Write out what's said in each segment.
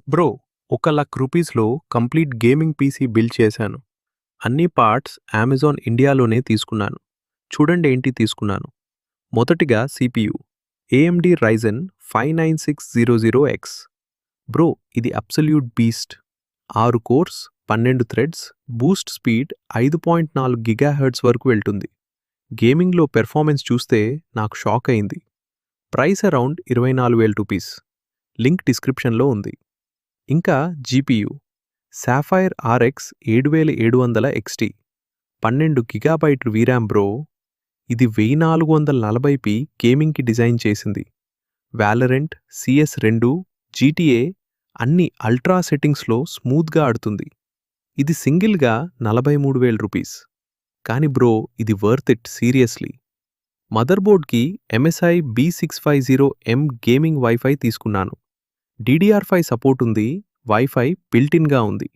Bro, ₹1,00,000లో complete gaming PC build చేశాను. అన్ని పార్ట్స్ అమెజాన్ ఇండియాలోనే తీసుకున్నాను. చూడండి ఏంటి తీసుకున్నాను. మొదటిగా CPU AMD Ryzen 59600X. Bro, ఇది absolute beast. 6 cores, 12 threads, boost speed 5.4 GHz వరకు వెళ్తుంది. గేమింగ్లో పెర్ఫార్మెన్స్ చూస్తే నాకు షాక్ అయింది. Price around ₹24,000. లింక్ డిస్క్రిప్షన్లో ఉంది. ఇంకా GPU Sapphire RX 7700 XT 12 GB VRAM bro. ఇది 1440p గేమింగ్కి డిజైన్ చేసింది. వాలరెంట్, CS2, GTA అన్ని అల్ట్రా సెట్టింగ్స్లో స్మూత్గా ఆడుతుంది. ఇది సింగిల్గా ₹43,000. కానీ బ్రో, ఇది వర్త్ ఇట్ సీరియస్లీ. మదర్బోర్డ్కి MSI B650M గేమింగ్ వైఫై తీసుకున్నాను. DDR5 సపోర్ట్ ఉంది, వైఫై బిల్ట్-ఇన్గా ఉంది.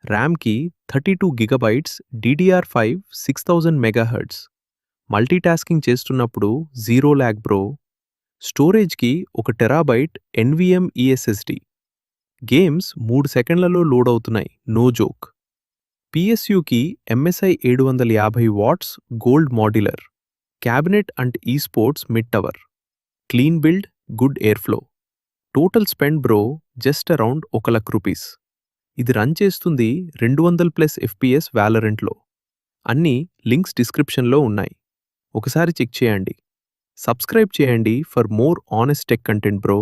ర్యామ్కి 32 GB, DDR5 6000 MHz. మల్టీటాస్కింగ్ చేస్తున్నప్పుడు జీరో ల్యాగ్ బ్రో. స్టోరేజ్కి 1 TB NVMe SSD. గేమ్స్ 3 సెకండ్లలో లోడ్ అవుతున్నాయి, నో జోక్. PSUకి MSI 750 watts gold modular. Cabinet and esports mid tower. Clean build, good Airflow. Total spend bro just around ₹1,00,000. ఇది run చేస్తుంది 200+ FPS వాలరెంట్లో. అన్ని links డిస్క్రిప్షన్లో ఉన్నాయి. ఒకసారి చెక్ చేయండి. సబ్స్క్రైబ్ చేయండి for more honest tech content bro.